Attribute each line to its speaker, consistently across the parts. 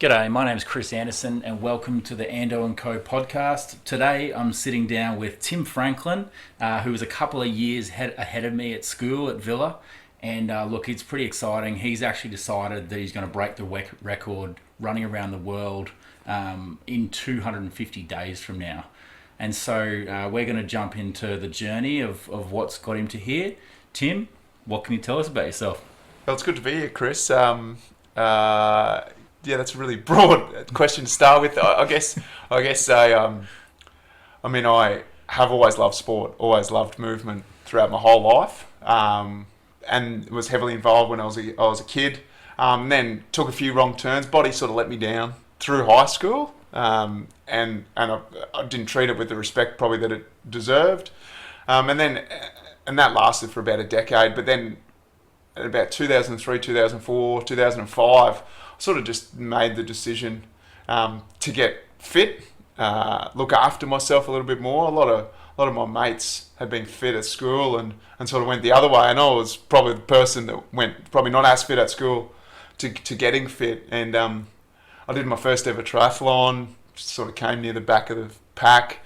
Speaker 1: G'day, my name is Chris Anderson and welcome to the Ando and Co podcast. Today I'm sitting down with Tim Franklin, who was a couple of years ahead of me at school at Villa. And look, it's pretty exciting. He's actually decided that he's going to break the record running around the world in 250 days from now. And so we're going to jump into the journey of what's got him to here. Tim, what can you tell us about yourself?
Speaker 2: Well, it's good to be here, Chris. Yeah, that's a really broad question to start with. I guess I have always loved sport, always loved movement throughout my whole life, and was heavily involved when I was a kid. Then took a few wrong turns. Body sort of let me down through high school, and I didn't treat it with the respect probably that it deserved. And that lasted for about a decade. But then, at about 2003, 2004, 2005. Sort of just made the decision to get fit, look after myself a little bit more. A lot of my mates had been fit at school and sort of went the other way, and I was probably the person that went probably not as fit at school to getting fit. And I did my first ever triathlon, sort of came near the back of the pack,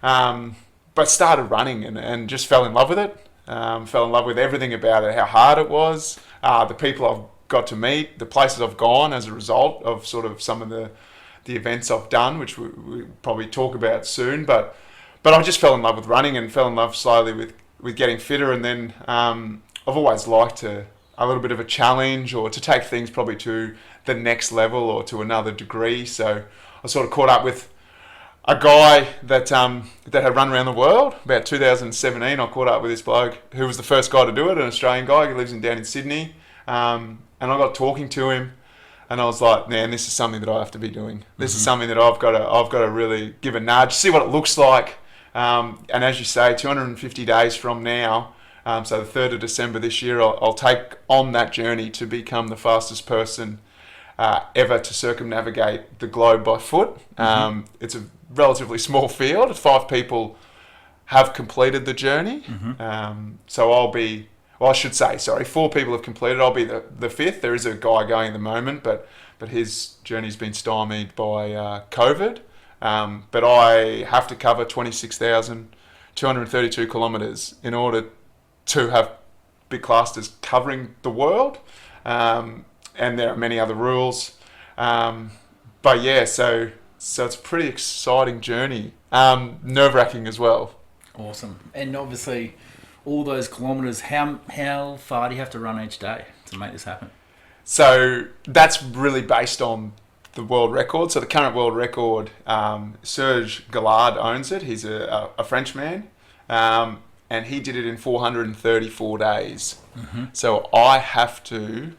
Speaker 2: but started running and just fell in love with it. Fell in love with everything about it, how hard it was, the people I've got to meet, the places I've gone as a result of sort of some of the events I've done, which we probably talk about soon. But I just fell in love with running and fell in love slowly with getting fitter. And then I've always liked a little bit of a challenge, or to take things probably to the next level or to another degree. So I sort of caught up with a guy that had run around the world. About 2017, I caught up with this bloke who was the first guy to do it, an Australian guy. He lives down in Sydney. And I got talking to him, and I was like, man, this is something that I have to be doing. This is something that I've got to really give a nudge, see what it looks like. And as you say, 250 days from now, so the 3rd of December this year, I'll take on that journey to become the fastest person ever to circumnavigate the globe by foot. It's a relatively small field. 5 people have completed the journey. So I'll be... Well, I should say, 4 people have completed. I'll be the 5th. There is a guy going at the moment, but his journey's been stymied by COVID. But I have to cover 26,232 kilometres in order to be classed as covering the world. And there are many other rules. But yeah, so it's a pretty exciting journey. Nerve-wracking as well.
Speaker 1: Awesome. And obviously, all those kilometres, how far do you have to run each day to make this happen?
Speaker 2: So that's really based on the world record. So the current world record, Serge Gallard owns it. He's a Frenchman, and he did it in 434 days. So I have to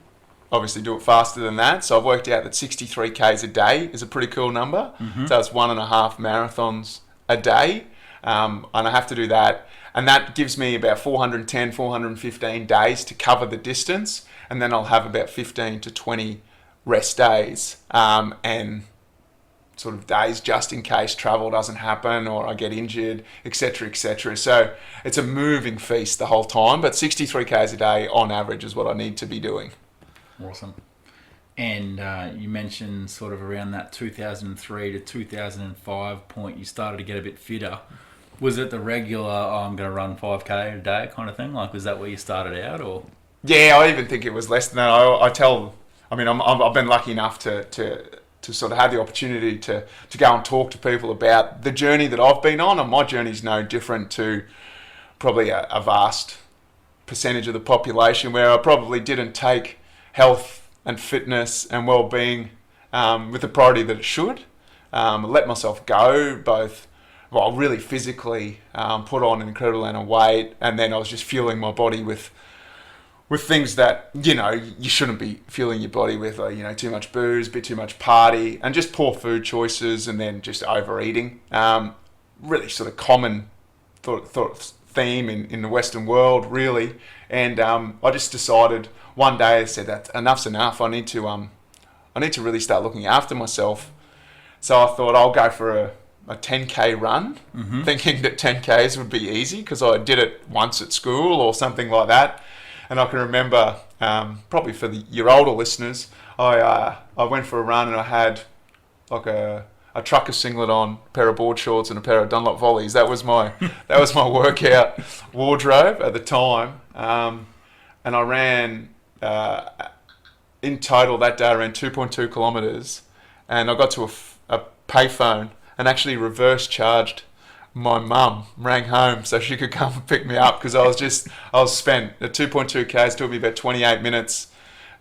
Speaker 2: obviously do it faster than that. So I've worked out that 63 Ks a day is a pretty cool number. So it's 1.5 marathons a day, and I have to do that. And that gives me about 410, 415 days to cover the distance. And then I'll have about 15 to 20 rest days, and sort of days just in case travel doesn't happen or I get injured, etc., etc. So it's a moving feast the whole time, but 63 Ks a day on average is what I need to be doing.
Speaker 1: Awesome. And you mentioned sort of around that 2003 to 2005 point, you started to get a bit fitter. Was it the regular, I'm going to run 5K a day kind of thing? Like, was that where you started out, or?
Speaker 2: Yeah, I even think it was less than that. I've been lucky enough to sort of have the opportunity to go and talk to people about the journey that I've been on, and my journey's no different to probably a vast percentage of the population, where I probably didn't take health and fitness and well-being with the priority that it should. Let myself go, both... Well, really physically put on an incredible amount of weight, and then I was just fueling my body with things that, you shouldn't be fueling your body with, too much booze, a bit too much party, and just poor food choices, and then just overeating. Really sort of common thought theme in the Western world, really. And I just decided one day, I said that enough's enough. I need to really start looking after myself. So I thought I'll go for a 10K run, thinking that 10Ks would be easy because I did it once at school or something like that. And I can remember, probably for your older listeners, I went for a run and I had like a trucker singlet on, a pair of board shorts and a pair of Dunlop volleys. That was my workout wardrobe at the time. And I ran in total that day. I ran 2.2 kilometres, and I got to a payphone and actually reverse charged my mum, rang home so she could come and pick me up, because I was spent. At 2.2 k's took me about 28 minutes.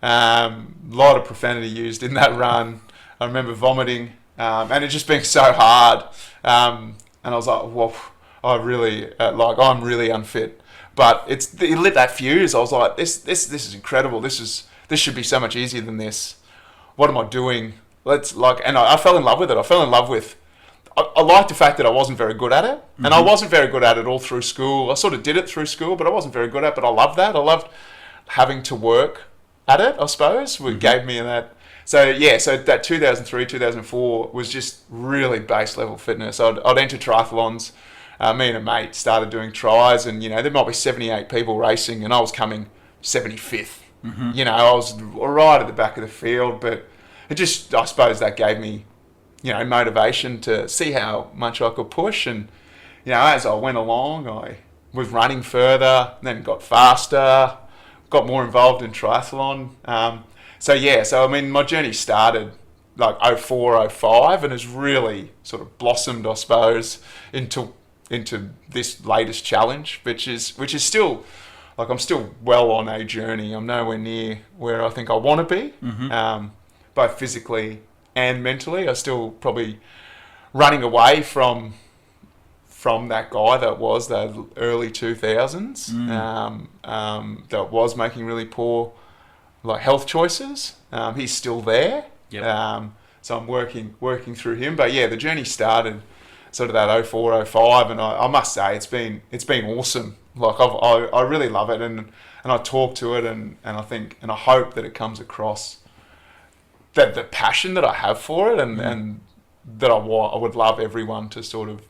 Speaker 2: Lot of profanity used in that run. I remember vomiting, and it just being so hard. And I was like, well, I'm really unfit. But it lit that fuse. I was like, this is incredible. This should be so much easier than this. What am I doing? And I fell in love with it. I fell in love with. I liked the fact that I wasn't very good at it, and I wasn't very good at it all through school. I sort of did it through school, but I wasn't very good at it. But I loved that. I loved having to work at it, I suppose. It gave me that. So that 2003, 2004 was just really base level fitness. I'd enter triathlons. Me and a mate started doing tries, and there might be 78 people racing, and I was coming 75th. I was right at the back of the field, but it just, I suppose, that gave me motivation to see how much I could push. And as I went along, I was running further, then got faster, got more involved in triathlon. So I mean, my journey started like 04, 05, and has really sort of blossomed, I suppose, into this latest challenge, which is still, like, I'm still well on a journey. I'm nowhere near where I think I want to be, both physically and mentally. I still probably running away from that guy that was the early 2000s, that was making really poor health choices. He's still there.
Speaker 1: Yep.
Speaker 2: So I'm working through him. But yeah, the journey started sort of that 04, 05, and I must say it's been awesome. Like I really love it, and I talk to it, and I think, and I hope that it comes across that the passion that I have for it, and that I would love everyone to sort of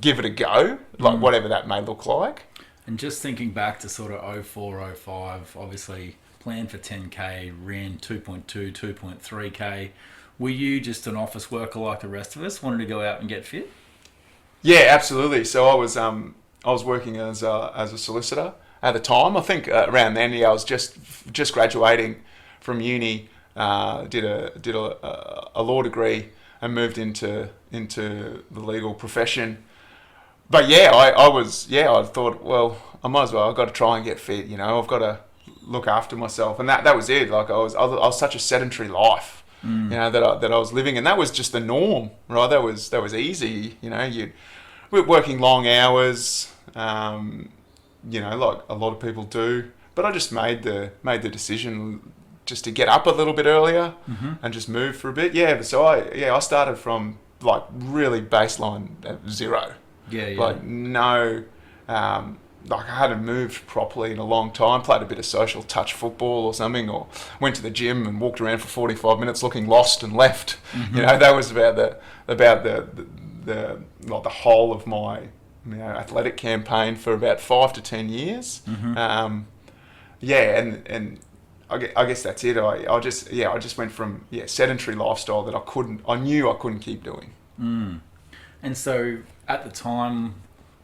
Speaker 2: give it a go, whatever that may look like.
Speaker 1: And just thinking back to sort of 04, 05, obviously planned for 10k, ran 2.2, 2.3k. Were you just an office worker like the rest of us, wanted to go out and get fit?
Speaker 2: Yeah, absolutely. So I was working as a solicitor at the time. I think around then, I was just graduating from uni. Did a law degree and moved into the legal profession. But yeah, I thought, well, I might as well. I've got to try and get fit. I've got to look after myself, and that was it. Like I was such a sedentary life, that I was living, and that was just the norm, right? That was easy. We're working long hours, like a lot of people do. But I just made the decision just to get up a little bit earlier and just move for a bit. Yeah, so I started from like really baseline at zero.
Speaker 1: Yeah.
Speaker 2: Like no, like I hadn't moved properly in a long time. Played a bit of social touch football or something, or went to the gym and walked around for 45 minutes looking lost and left. That was about the whole of my athletic campaign for about 5 to 10 years. And I guess that's it. I just went from sedentary lifestyle that I knew I couldn't keep doing.
Speaker 1: And so at the time,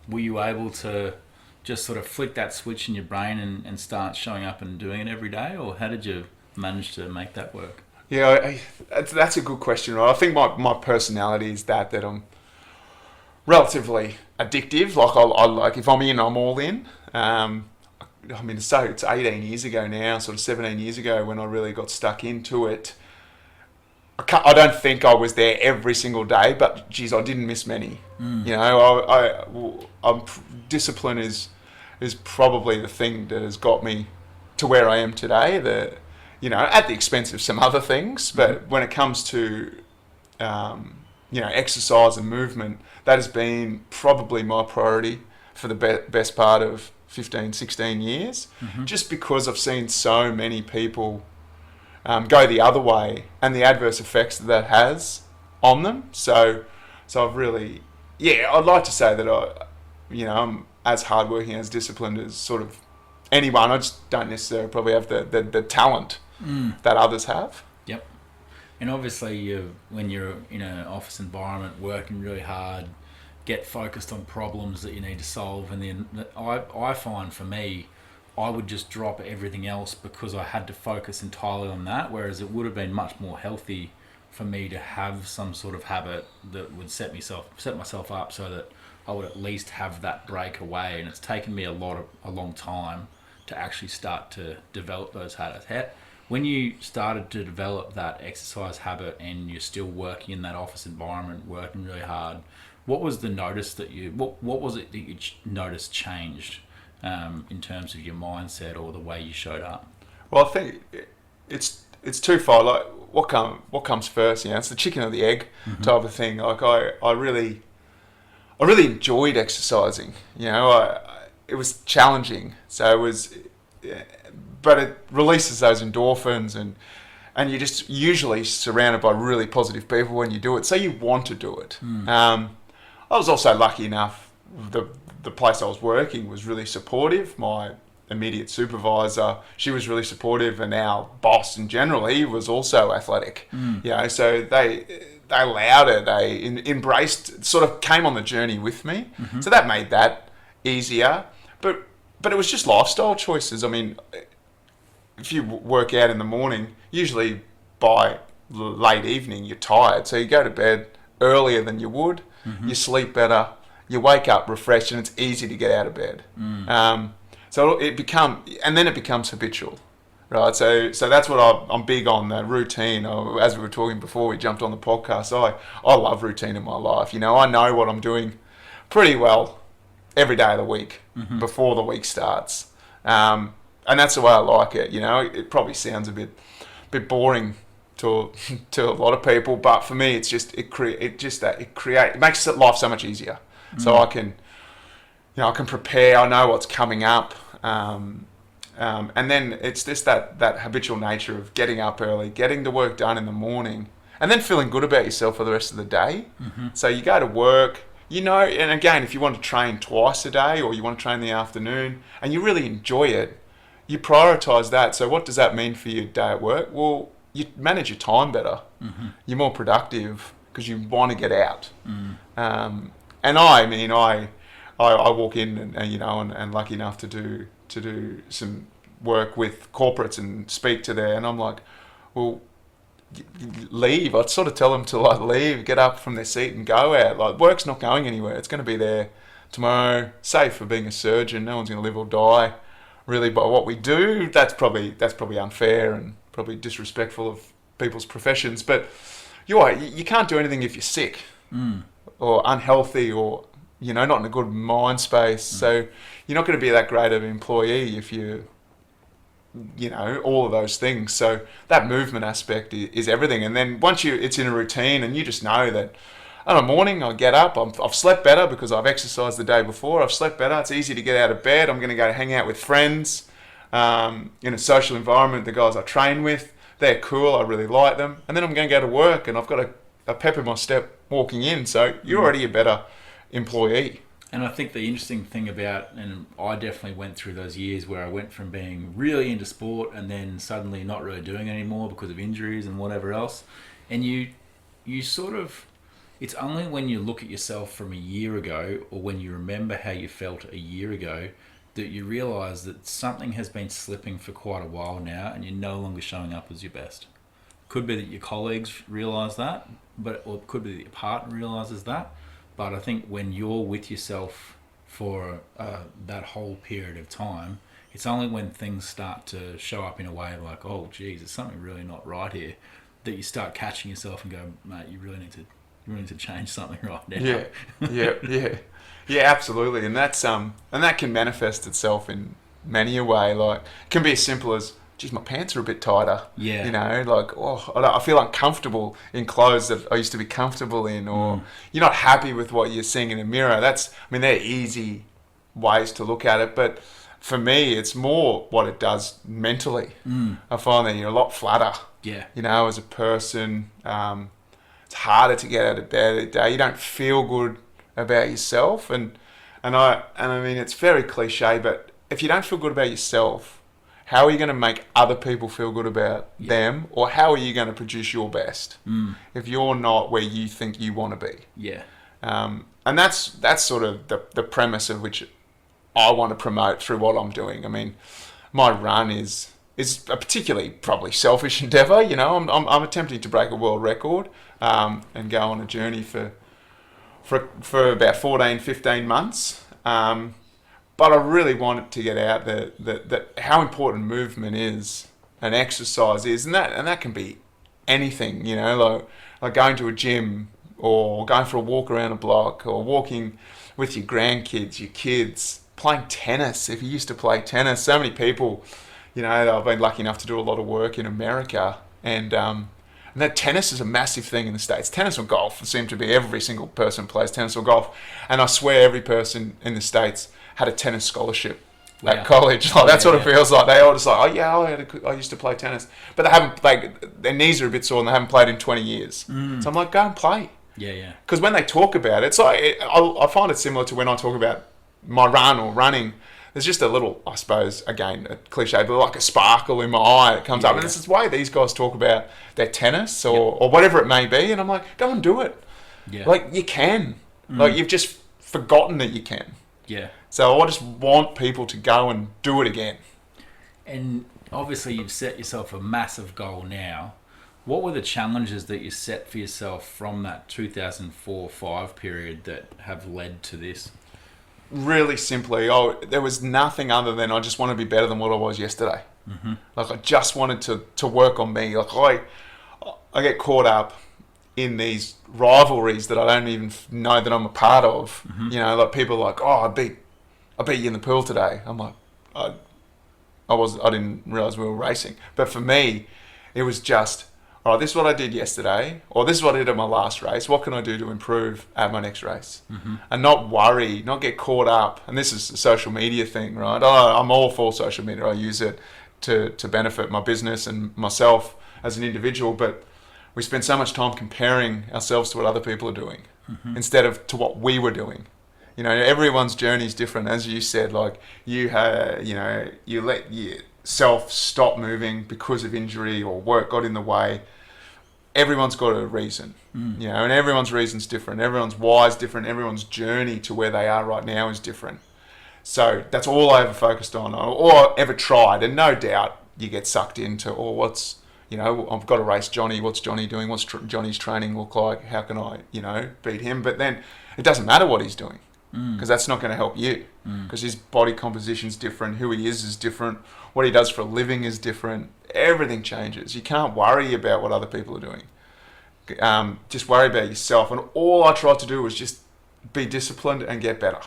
Speaker 1: were you able to just sort of flick that switch in your brain and start showing up and doing it every day, or how did you manage to make that work?
Speaker 2: Yeah, that's a good question, right? I think my personality is that I'm relatively addictive. Like I like, if I'm in, I'm all in. I mean, so it's 18 years ago now, sort of 17 years ago when I really got stuck into it. I don't think I was there every single day, but geez, I didn't miss many. Discipline is probably the thing that has got me to where I am today. At the expense of some other things, but when it comes to exercise and movement, that has been probably my priority for the best part of 15, 16 years, just because I've seen so many people go the other way and the adverse effects that has on them. So I've really, I'd like to say that I'm as hardworking, as disciplined as sort of anyone. I just don't necessarily probably have the talent that others have.
Speaker 1: And obviously, when you're in an office environment, working really hard, get focused on problems that you need to solve, and then I find for me, I would just drop everything else because I had to focus entirely on that. Whereas it would have been much more healthy for me to have some sort of habit that would set myself up so that I would at least have that break away. And it's taken me a long time to actually start to develop those habits. When you started to develop that exercise habit and you're still working in that office environment, working really hard, what was the notice that what was it that you noticed changed in terms of your mindset or the way you showed up?
Speaker 2: Well, I think it's twofold. Like what comes first? It's the chicken or the egg type of thing. Like I really enjoyed exercising. It was challenging. So it was. But it releases those endorphins and you're just usually surrounded by really positive people when you do it. So you want to do it. I was also lucky enough, the place I was working was really supportive. My immediate supervisor, she was really supportive, and our boss in general, he was also athletic. So they allowed it, they embraced, sort of came on the journey with me. So that made that easier. But it was just lifestyle choices. I mean, if you work out in the morning, usually by late evening you're tired, so you go to bed earlier than you would. You sleep better, you wake up refreshed, and it's easy to get out of bed. So it becomes habitual, right? So that's what I'm big on, the routine. As we were talking before we jumped on the podcast, I love routine in my life. I know what I'm doing pretty well every day of the week before the week starts. And that's the way I like it. It probably sounds a bit boring to a lot of people, but for me, it's just it makes life so much easier. So I can prepare. I know what's coming up, and then it's just that habitual nature of getting up early, getting the work done in the morning, and then feeling good about yourself for the rest of the day. So you go to work. And again, if you want to train twice a day or you want to train in the afternoon and you really enjoy it, you prioritize that. So what does that mean for your day at work? Well, you manage your time better. You're more productive because you want to get out. And I walk in and lucky enough to do some work with corporates and speak to and I'm like, well, leave. I'd sort of tell them to leave, get up from their seat and go out. Work's not going anywhere. It's going to be there tomorrow. Safe for being a surgeon. No one's going to live or die really by what we do. That's probably unfair and probably disrespectful of people's professions. But you can't do anything if you're sick or unhealthy or not in a good mind space. So you're not going to be that great of an employee if you all of those things. So that movement aspect is everything. And then once it's in a routine and you just know that in the morning I get up, I've slept better because I've exercised the day before, I've slept better, it's easy to get out of bed, I'm going to go hang out with friends in a social environment, the guys I train with, they're cool, I really like them, and then I'm going to go to work and I've got a pep in my step walking in, so you're already a better employee.
Speaker 1: And I think the interesting thing and I definitely went through those years where I went from being really into sport and then suddenly not really doing it anymore because of injuries and whatever else. And you sort of, it's only when you look at yourself from a year ago or when you remember how you felt a year ago that you realise that something has been slipping for quite a while now and you're no longer showing up as your best. Could be that your colleagues realise that, or it could be that your partner realises that. But I think when you're with yourself for that whole period of time, it's only when things start to show up in a way like, oh, geez, there's something really not right here, that you start catching yourself and go, mate, you really need to change something right now.
Speaker 2: Yeah, absolutely. And that's and that can manifest itself in many a way. Like, it can be as simple as, geez, my pants are a bit tighter.
Speaker 1: Yeah.
Speaker 2: I feel uncomfortable in clothes that I used to be comfortable in, or you're not happy with what you're seeing in a mirror. They're easy ways to look at it, but for me, it's more what it does mentally. I find that you're a lot flatter.
Speaker 1: Yeah.
Speaker 2: As a person, it's harder to get out of bed every day. You don't feel good about yourself, and I mean, it's very cliche, but if you don't feel good about yourself, How are you going to make other people feel good about them, or how are you going to produce your best if you're not where you think you want to be?
Speaker 1: Yeah.
Speaker 2: And that's sort of the premise of which I want to promote through what I'm doing. I mean, my run is a particularly probably selfish endeavour. You know, I'm attempting to break a world record and go on a journey for about 14, 15 months. But I really wanted to get out that how important movement is and exercise is, and that can be anything, you know, like going to a gym or going for a walk around a block or walking with your grandkids, your kids, playing tennis. If you used to play tennis, so many people, you know, I've been lucky enough to do a lot of work in America, and that tennis is a massive thing in the States. Tennis or golf seem to be every single person plays tennis or golf, and I swear every person in the States had a tennis scholarship at college. Like that's what it feels like. They all just like, oh yeah, I used to play tennis, but they haven't. Their knees are a bit sore and they haven't played in 20 years. So I'm like, go and play.
Speaker 1: Yeah.
Speaker 2: Because when they talk about it, it's like I find it similar to when I talk about my run or running. There's just a little, I suppose, again, a cliche, but like a sparkle in my eye that comes up. And this is the way these guys talk about their tennis or whatever it may be. And I'm like, go and do it. Yeah. Like, you can. Like, you've just forgotten that you can.
Speaker 1: Yeah.
Speaker 2: So I just want people to go and do it again.
Speaker 1: And obviously you've set yourself a massive goal now. What were the challenges that you set for yourself from that 2004-05 period that have led to this?
Speaker 2: Really simply, there was nothing other than I just want to be better than what I was yesterday. Like I just wanted to work on me. Like I get caught up in these rivalries that I don't even know that I'm a part of. You know, like people are like, oh, I beat you in the pool today. I'm like, I didn't realize we were racing. But for me, it was just, all right, this is what I did yesterday, or this is what I did at my last race. What can I do to improve at my next race? And not worry, not get caught up. And this is a social media thing, right? I'm all for social media. I use it to benefit my business and myself as an individual. But we spend so much time comparing ourselves to what other people are doing instead of to what we were doing. You know, everyone's journey is different. As you said, like you let yourself stop moving because of injury or work got in the way. Everyone's got a reason, you know, and everyone's reason's different. Everyone's why is different. Everyone's journey to where they are right now is different. So that's all I ever focused on or ever tried. And no doubt you get sucked into, what's, you know, I've got to race Johnny. What's Johnny doing? What's Johnny's training look like? How can I, you know, beat him? But then it doesn't matter what he's doing because that's not going to help you because his body composition's different. Who he is different. What he does for a living is different. Everything changes. You can't worry about what other people are doing. Just worry about yourself. And all I tried to do was just be disciplined and get better.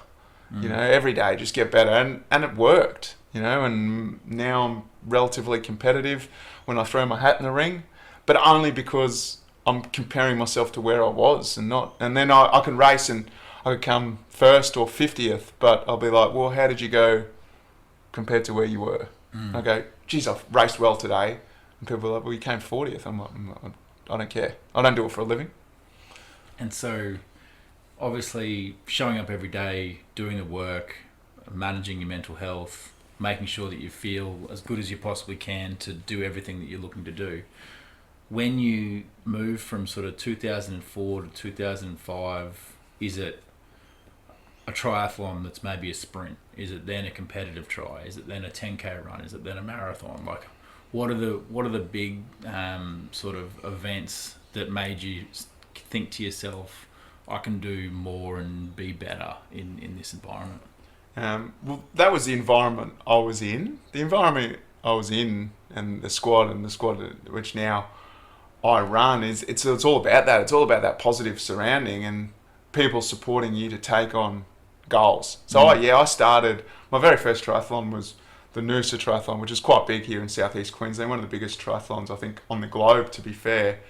Speaker 2: You know, every day, just get better. And it worked, you know, and now I'm relatively competitive when I throw my hat in the ring, but only because I'm comparing myself to where I was and then I can race and I could come first or 50th, but I'll be like, well, how did you go compared to where you were? I go, geez, I've raced well today. And people are like, well, you came 40th. I'm like, I don't care. I don't do it for a living.
Speaker 1: And so, obviously, showing up every day, doing the work, managing your mental health, making sure that you feel as good as you possibly can to do everything that you're looking to do. When you move from sort of 2004 to 2005, is it a triathlon that's maybe a sprint? Is it then a competitive try? Is it then a 10K run? Is it then a marathon? Like, what are the big sort of events that made you think to yourself, I can do more and be better in this environment?
Speaker 2: Well, that was the environment I was in. The environment I was in and the squad which now I run it's all about that. It's all about that positive surrounding and people supporting you to take on goals. So I started, my very first triathlon was the Noosa Triathlon, which is quite big here in southeast Queensland, one of the biggest triathlons I think on the globe, to be fair.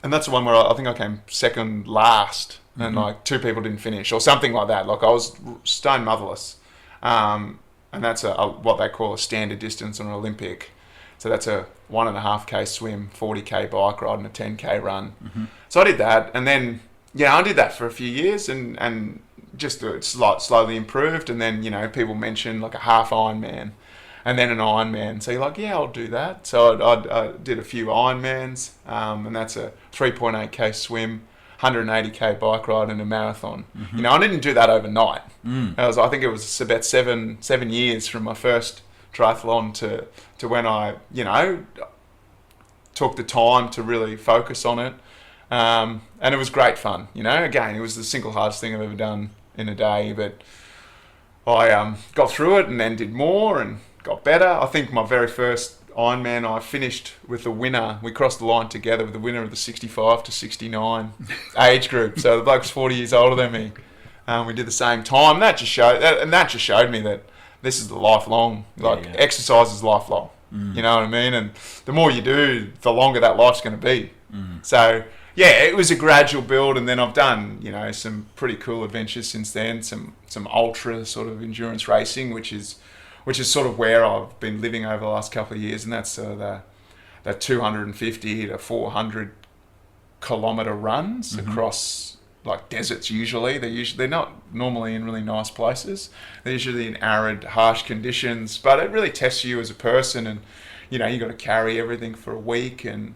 Speaker 2: And that's the one where I think I came second last and like two people didn't finish or something like that. Like I was stone motherless. And that's what they call a standard distance on an Olympic. So that's a 1.5K swim, 40K bike ride and a 10K run. So I did that and then, I did that for a few years and just slowly improved. And then, people mentioned like a half Ironman. and then an Ironman. So you're like, yeah, I'll do that. So I did a few Ironmans, and that's a 3.8k swim, 180k bike ride, and a marathon.
Speaker 1: Mm-hmm.
Speaker 2: You know, I didn't do that overnight. I think it was about seven years from my first triathlon to when I, you know, took the time to really focus on it. And it was great fun. You know, again, it was the single hardest thing I've ever done in a day, but I got through it and then did more and got better. I think my very first Ironman, I finished with the winner. We crossed the line together with the winner of the 65 to 69 age group. So the bloke's 40 years older than me. We did the same time. That just showed me that this is the lifelong. Exercise is lifelong. You know what I mean? And the more you do, the longer that life's going to be. So yeah, it was a gradual build, and then I've done, you know, some pretty cool adventures since then. Some ultra sort of endurance racing, which is sort of where I've been living over the last couple of years, and that's the 250 to 400 kilometer runs across like deserts. They're not normally in really nice places. They're usually in arid, harsh conditions, but it really tests you as a person, and you know, you got to carry everything for a week, and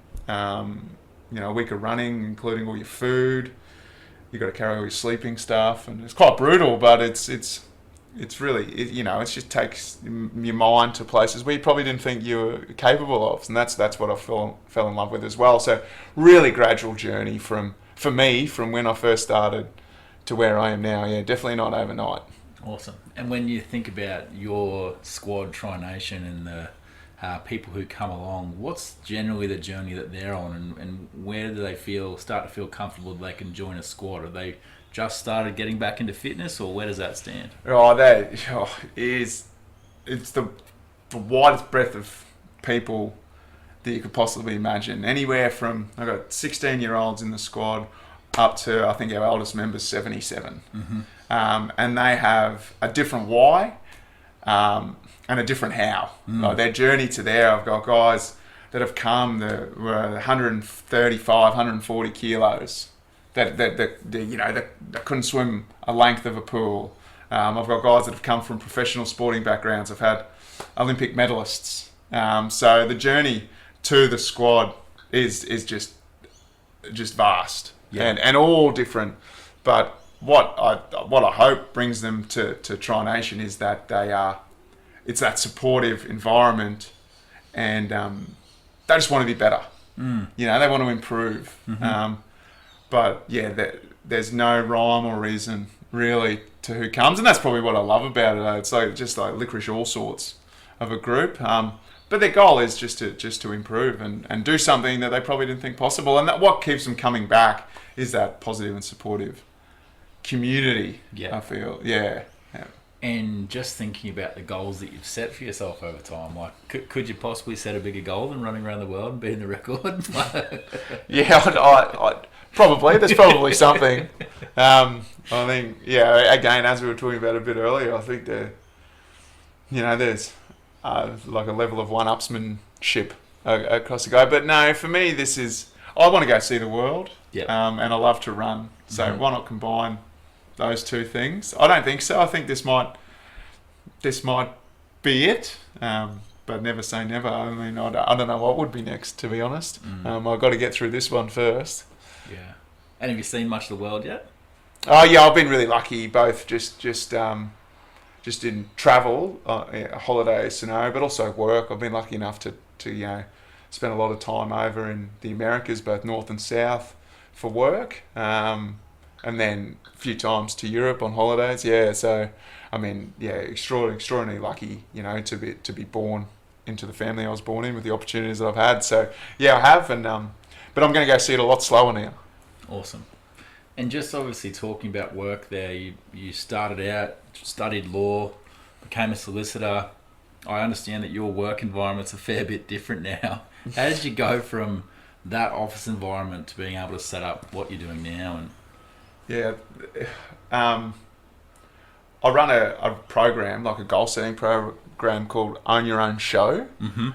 Speaker 2: you know, a week of running, including all your food. You got to carry all your sleeping stuff, and it's quite brutal, but it's really, you know, it just takes your mind to places where you probably didn't think you were capable of, and that's what I fell in love with as well. So really gradual journey for me from when I first started to where I am now. Yeah, definitely not overnight.
Speaker 1: Awesome. And when you think about your squad, Tri Nation, and the people who come along, what's generally the journey that they're on, and where do they start to feel comfortable that they can join a squad? Are they just started getting back into fitness, or where does that stand?
Speaker 2: It's the widest breadth of people that you could possibly imagine. Anywhere from, I've got 16-year-olds in the squad up to, I think our eldest member's 77. And they have a different why and a different how. Like their journey to there, I've got guys that have come that were 135, 140 kilos. That you know, that couldn't swim a length of a pool. I've got guys that have come from professional sporting backgrounds. I've had Olympic medalists. So the journey to the squad is just vast, and all different. But what I hope brings them to Tri Nation is that it's that supportive environment, and they just want to be better. You know, they want to improve. But yeah, there's no rhyme or reason really to who comes, and that's probably what I love about it. It's like just like licorice all sorts of a group. But their goal is just to improve and do something that they probably didn't think possible, and that what keeps them coming back is that positive and supportive community. I feel. Yeah.
Speaker 1: And just thinking about the goals that you've set for yourself over time, like could you possibly set a bigger goal than running around the world and beating the record?
Speaker 2: Yeah, I probably. There's probably something. I think, yeah, again, as we were talking about a bit earlier, I think there's like a level of one-upsmanship across the go. But no, for me, I want to go see the world, and I love to run. So why not combine those two things? I don't think so. I think this might be it, but never say never. I mean, I don't know what would be next, to be honest. I've got to get through this one first.
Speaker 1: Yeah. And have you seen much of the world yet?
Speaker 2: Oh yeah, I've been really lucky. Both just in travel, holiday scenario, but also work. I've been lucky enough to spend a lot of time over in the Americas, both north and south, for work. And then a few times to Europe on holidays. Yeah, so I mean, yeah, extraordinarily lucky, to be born into the family I was born in with the opportunities that I've had. So yeah, I have, and but I'm going to go see it a lot slower now.
Speaker 1: Awesome. And just obviously talking about work there, you started out, studied law, became a solicitor. I understand that your work environment's a fair bit different now. How did you go from that office environment to being able to set up what you're doing now? And
Speaker 2: yeah, I run a program, like a goal setting program called Own Your Own Show.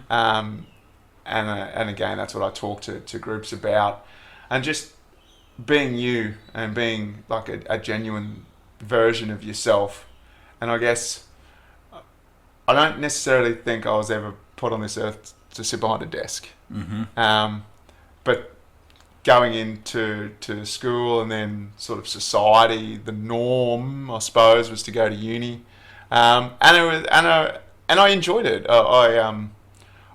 Speaker 2: And again, that's what I talk to groups about, and just being you and being like a genuine version of yourself. And I guess I don't necessarily think I was ever put on this earth to sit behind a desk. But going into school and then sort of society, the norm, I suppose, was to go to uni, and I enjoyed it.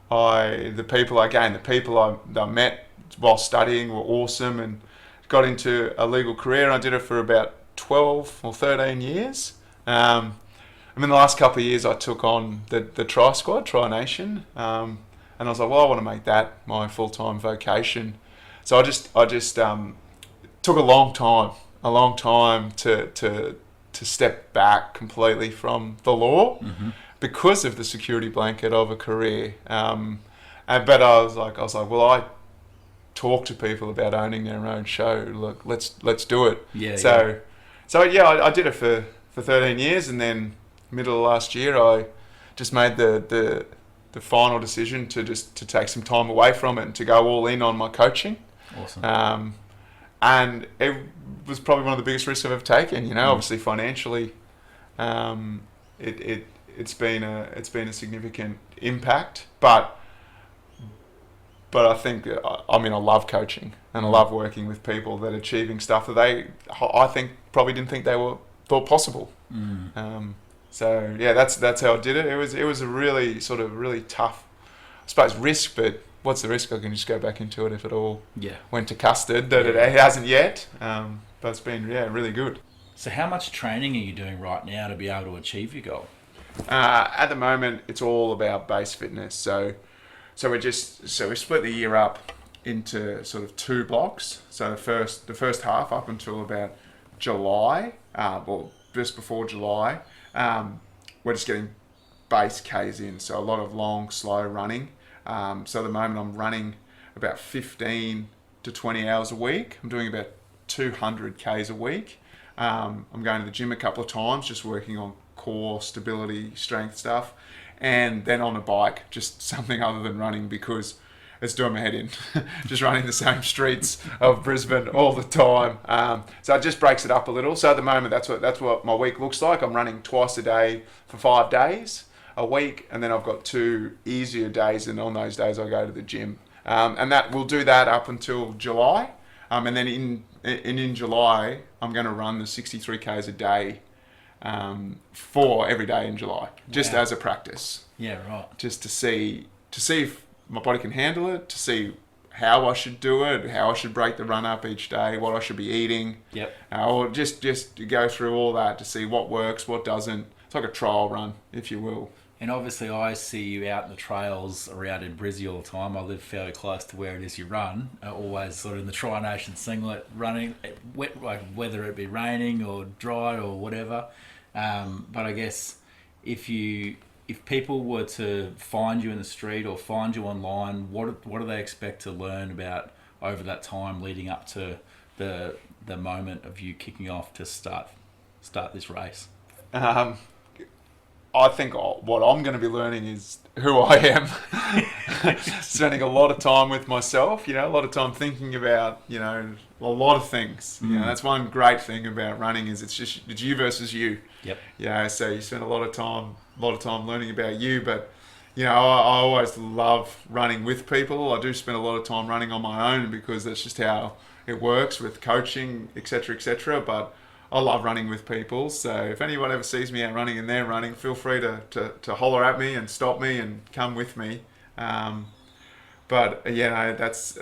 Speaker 2: The people I met while studying were awesome, and got into a legal career. And I did it for about 12 or 13 years. The last couple of years I took on the Tri Squad, Tri Nation, and I was like, well, I want to make that my full-time vocation. So I just took a long time to step back completely from the law because of the security blanket of a career. But I was like, well, I talk to people about owning their own show. Look, let's do it. I did it for 13 years, and then middle of last year I just made the final decision to take some time away from it and to go all in on my coaching.
Speaker 1: Awesome.
Speaker 2: And it was probably one of the biggest risks I've ever taken. Obviously financially, it's been a significant impact, but I think I love coaching, and I love working with people that are achieving stuff that I think probably didn't think they thought possible. That's how I did it. It was a really tough, I suppose, risk, but what's the risk? I can just go back into it if it all went to custard. It hasn't yet, but it's been really good.
Speaker 1: So how much training are you doing right now to be able to achieve your goal?
Speaker 2: At the moment, it's all about base fitness. So we split the year up into sort of 2 blocks. So the first half up until about July, just before July, we're just getting base Ks in. So a lot of long, slow running. So at the moment I'm running about 15 to 20 hours a week. I'm doing about 200 Ks a week. I'm going to the gym a couple of times, just working on core stability, strength stuff. And then on a bike, just something other than running, because it's doing my head in. Just running the same streets of Brisbane all the time. So it just breaks it up a little. So at the moment, that's what my week looks like. I'm running twice a day for 5 days a week, and then I've got 2 easier days, and on those days I go to the gym. And we'll do that up until July. And then in July, I'm going to run the 63 Ks a day for every day in July, just as a practice.
Speaker 1: Yeah, right.
Speaker 2: Just to see if my body can handle it, to see how I should do it, how I should break the run up each day, what I should be eating.
Speaker 1: Yep.
Speaker 2: Or just to go through all that to see what works, what doesn't. It's like a trial run, if you will.
Speaker 1: And obviously I see you out in the trails around in Brizzy all the time. I live fairly close to where it is you run. Always sort of in the Tri-Nation singlet, running, whether it be raining or dry or whatever. But I guess if people were to find you in the street or find you online, what do they expect to learn about over that time leading up to the moment of you kicking off to start this race?
Speaker 2: I think what I'm going to be learning is who I am. Spending a lot of time with myself, a lot of time thinking about, a lot of things. That's one great thing about running is it's you versus you.
Speaker 1: Yep.
Speaker 2: So you spend a lot of time learning about you, but I always love running with people. I do spend a lot of time running on my own because that's just how it works with coaching, etc. But I love running with people. So if anyone ever sees me out running and they're running, feel free to holler at me and stop me and come with me. But that's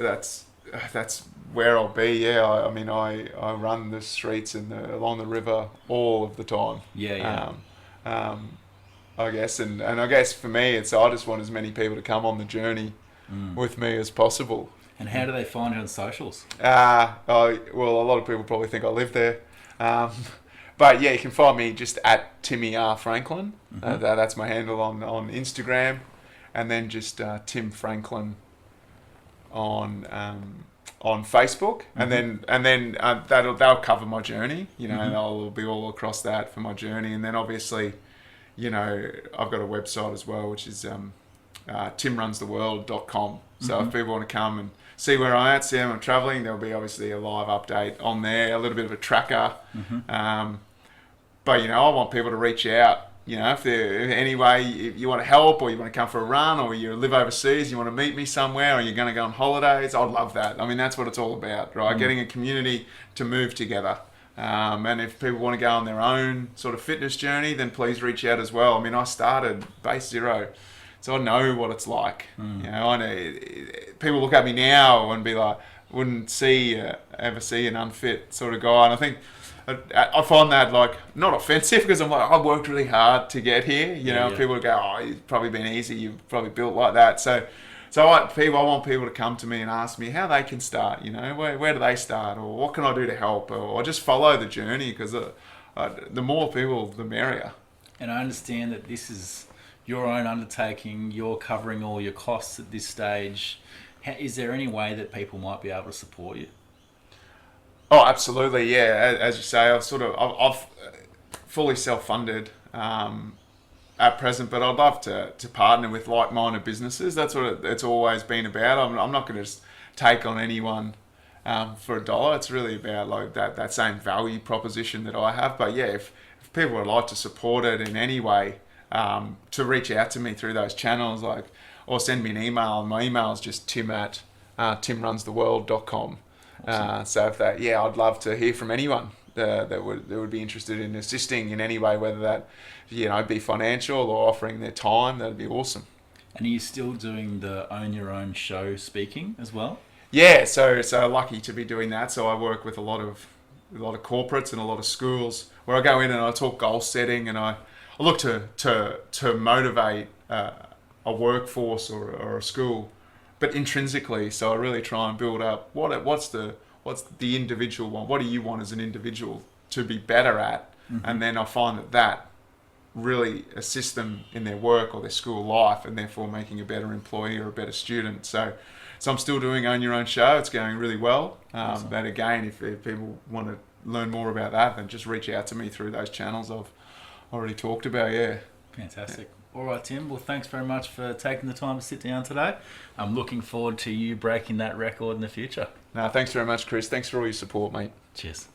Speaker 2: where I'll be. I run the streets and along the river all of the time. I guess, and I guess for me, I just want as many people to come on the journey with me as possible.
Speaker 1: And how do they find you on socials?
Speaker 2: Well, a lot of people probably think I live there. But yeah, you can find me just at Timmy R. Franklin. That's my handle on Instagram, and then just Tim Franklin on Facebook, and then they'll cover my journey. They'll be all across that for my journey, and then obviously, I've got a website as well, which is timrunstheworld.com. So if people want to come and see where I'm at, see how I'm traveling, there'll be obviously a live update on there, a little bit of a tracker. But I want people to reach out, You know, if any way you want to help, or you want to come for a run, or you live overseas, you want to meet me somewhere, or you're going to go on holidays, I'd love that. I mean, that's what it's all about, right? Getting a community to move together. And if people want to go on their own sort of fitness journey, then please reach out as well. I mean, I started base zero, so I know what it's like. You know, I know people look at me now and be like, wouldn't ever see an unfit sort of guy. And I think I find that like not offensive, because I'm like, I worked really hard to get here. You know, people go, oh, you've probably been easy. You've probably built like that. So I want people to come to me and ask me how they can start. You know, where do they start, or what can I do to help, or just follow the journey, because the more people, the merrier.
Speaker 1: And I understand that this is your own undertaking. You're covering all your costs at this stage. Is there any way that people might be able to support you?
Speaker 2: Oh, absolutely, yeah. As you say, I've fully self-funded at present, but I'd love to partner with like-minded businesses. That's what it's always been about. I'm not going to just take on anyone for a dollar. It's really about like that same value proposition that I have. But yeah, if people would like to support it in any way, to reach out to me through those channels, or send me an email. My email is just tim@timrunstheworld.com.
Speaker 1: Awesome.
Speaker 2: So I'd love to hear from anyone that would be interested in assisting in any way, whether that be financial or offering their time. That'd be awesome.
Speaker 1: And are you still doing the Own Your Own show speaking as well?
Speaker 2: Yeah, so lucky to be doing that. So I work with a lot of corporates and a lot of schools, where I go in and I talk goal setting, and I look to motivate a workforce or a school, but intrinsically. So I really try and build up what's the individual want. What do you want as an individual to be better at? Mm-hmm. And then I find that really assists them in their work or their school life, and therefore making a better employee or a better student. So I'm still doing Own Your Own show. It's going really well.
Speaker 1: Awesome.
Speaker 2: But again, if people want to learn more about that, then just reach out to me through those channels I've already talked about. Yeah.
Speaker 1: Fantastic. Yeah. All right, Tim. Well, thanks very much for taking the time to sit down today. I'm looking forward to you breaking that record in the future.
Speaker 2: No, thanks very much, Chris. Thanks for all your support, mate.
Speaker 1: Cheers.